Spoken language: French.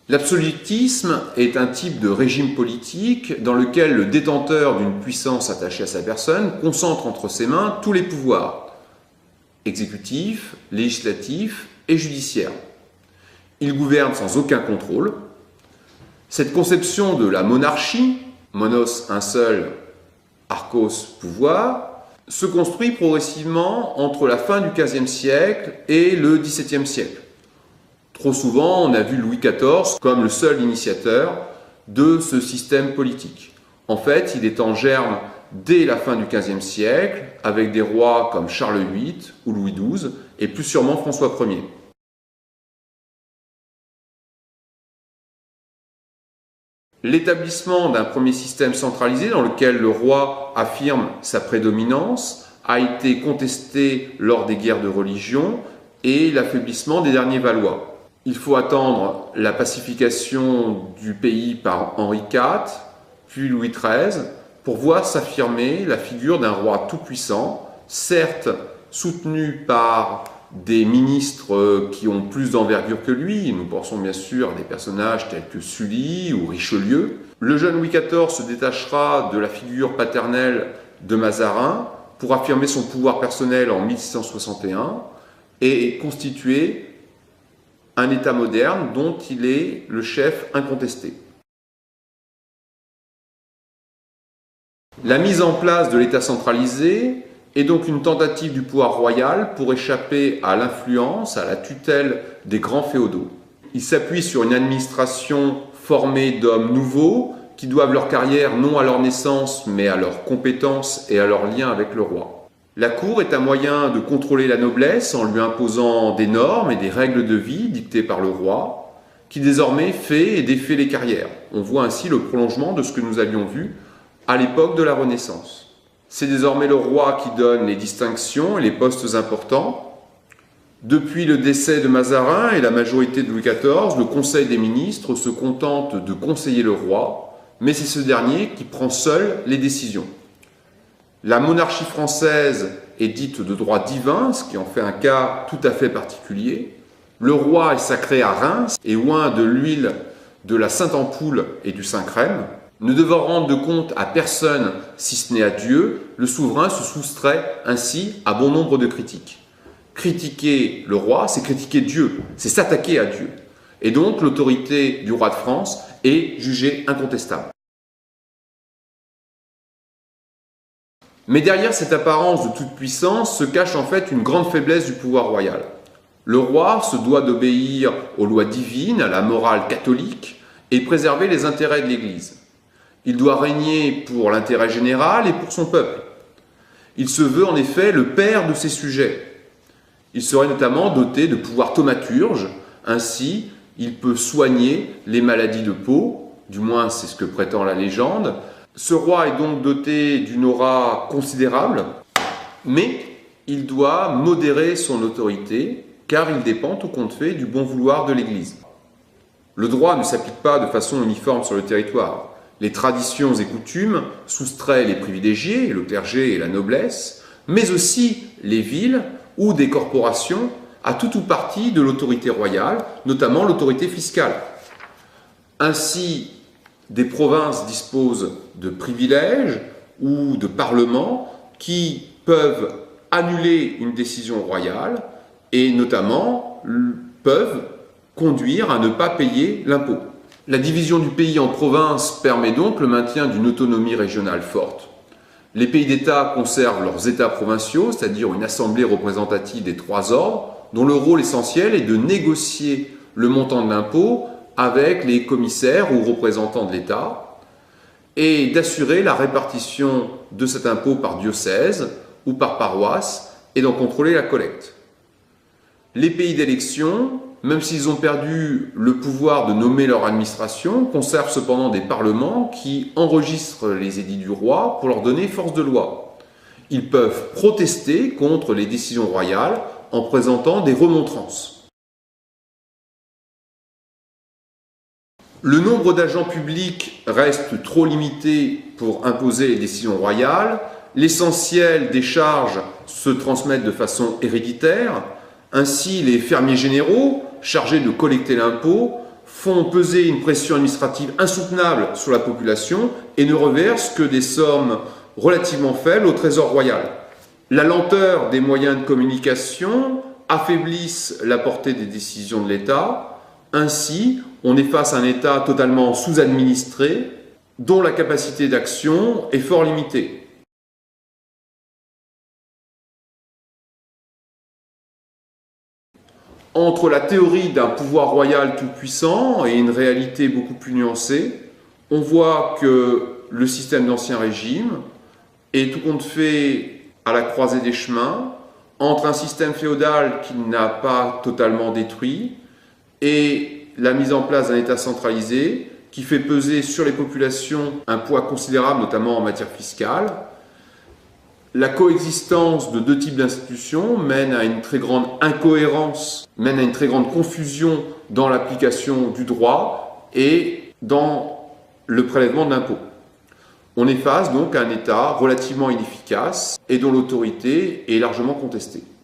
L'absolutisme est un type de régime politique dans lequel le détenteur d'une puissance attachée à sa personne concentre entre ses mains tous les pouvoirs, exécutifs, législatifs et judiciaires. Il gouverne sans aucun contrôle. Cette conception de la monarchie, monos un seul, archos pouvoir, se construit progressivement entre la fin du XVe siècle et le XVIIe siècle. Trop souvent, on a vu Louis XIV comme le seul initiateur de ce système politique. En fait, il est en germe dès la fin du XVe siècle, avec des rois comme Charles VIII ou Louis XII, et plus sûrement François Ier. L'établissement d'un premier système centralisé dans lequel le roi affirme sa prédominance a été contesté lors des guerres de religion et l'affaiblissement des derniers Valois. Il faut attendre la pacification du pays par Henri IV, puis Louis XIII, pour voir s'affirmer la figure d'un roi tout-puissant, certes soutenu par des ministres qui ont plus d'envergure que lui. Nous pensons bien sûr à des personnages tels que Sully ou Richelieu. Le jeune Louis XIV se détachera de la figure paternelle de Mazarin pour affirmer son pouvoir personnel en 1661 et constituer un État moderne dont il est le chef incontesté. La mise en place de l'État centralisé est donc une tentative du pouvoir royal pour échapper à l'influence, à la tutelle des grands féodaux. Il s'appuie sur une administration formée d'hommes nouveaux qui doivent leur carrière non à leur naissance mais à leurs compétences et à leur lien avec le roi. La cour est un moyen de contrôler la noblesse en lui imposant des normes et des règles de vie dictées par le roi, qui désormais fait et défait les carrières. On voit ainsi le prolongement de ce que nous avions vu à l'époque de la Renaissance. C'est désormais le roi qui donne les distinctions et les postes importants. Depuis le décès de Mazarin et la majorité de Louis XIV, le Conseil des ministres se contente de conseiller le roi, mais c'est ce dernier qui prend seul les décisions. La monarchie française est dite de droit divin, ce qui en fait un cas tout à fait particulier. Le roi est sacré à Reims et oint de l'huile de la Sainte Ampoule et du Saint Crème. Ne devant rendre de compte à personne si ce n'est à Dieu, le souverain se soustrait ainsi à bon nombre de critiques. Critiquer le roi, c'est critiquer Dieu, c'est s'attaquer à Dieu. Et donc l'autorité du roi de France est jugée incontestable. Mais derrière cette apparence de toute puissance se cache en fait une grande faiblesse du pouvoir royal. Le roi se doit d'obéir aux lois divines, à la morale catholique, et préserver les intérêts de l'Église. Il doit régner pour l'intérêt général et pour son peuple. Il se veut en effet le père de ses sujets. Il serait notamment doté de pouvoirs thaumaturges, ainsi il peut soigner les maladies de peau, du moins c'est ce que prétend la légende. Ce roi est donc doté d'une aura considérable, mais il doit modérer son autorité car il dépend tout compte fait du bon vouloir de l'Église. Le droit ne s'applique pas de façon uniforme sur le territoire. Les traditions et coutumes soustraient les privilégiés, le clergé et la noblesse, mais aussi les villes ou des corporations à tout ou partie de l'autorité royale, notamment l'autorité fiscale. Ainsi, des provinces disposent de privilèges ou de parlements qui peuvent annuler une décision royale et notamment peuvent conduire à ne pas payer l'impôt. La division du pays en provinces permet donc le maintien d'une autonomie régionale forte. Les pays d'État conservent leurs États provinciaux, c'est-à-dire une assemblée représentative des trois ordres, dont le rôle essentiel est de négocier le montant de l'impôt avec les commissaires ou représentants de l'État et d'assurer la répartition de cet impôt par diocèse ou par paroisse et d'en contrôler la collecte. Les pays d'élection, même s'ils ont perdu le pouvoir de nommer leur administration, conservent cependant des parlements qui enregistrent les édits du roi pour leur donner force de loi. Ils peuvent protester contre les décisions royales en présentant des remontrances. Le nombre d'agents publics reste trop limité pour imposer les décisions royales. L'essentiel des charges se transmettent de façon héréditaire. Ainsi, les fermiers généraux, chargés de collecter l'impôt, font peser une pression administrative insoutenable sur la population et ne reversent que des sommes relativement faibles au Trésor royal. La lenteur des moyens de communication affaiblissent la portée des décisions de l'État. Ainsi, on est face à un État totalement sous-administré, dont la capacité d'action est fort limitée. Entre la théorie d'un pouvoir royal tout-puissant et une réalité beaucoup plus nuancée, on voit que le système d'Ancien Régime est tout compte fait à la croisée des chemins entre un système féodal qui n'a pas totalement détruit et la mise en place d'un État centralisé qui fait peser sur les populations un poids considérable, notamment en matière fiscale. La coexistence de deux types d'institutions mène à une très grande incohérence, mène à une très grande confusion dans l'application du droit et dans le prélèvement de l'impôt. On est face donc à un État relativement inefficace et dont l'autorité est largement contestée.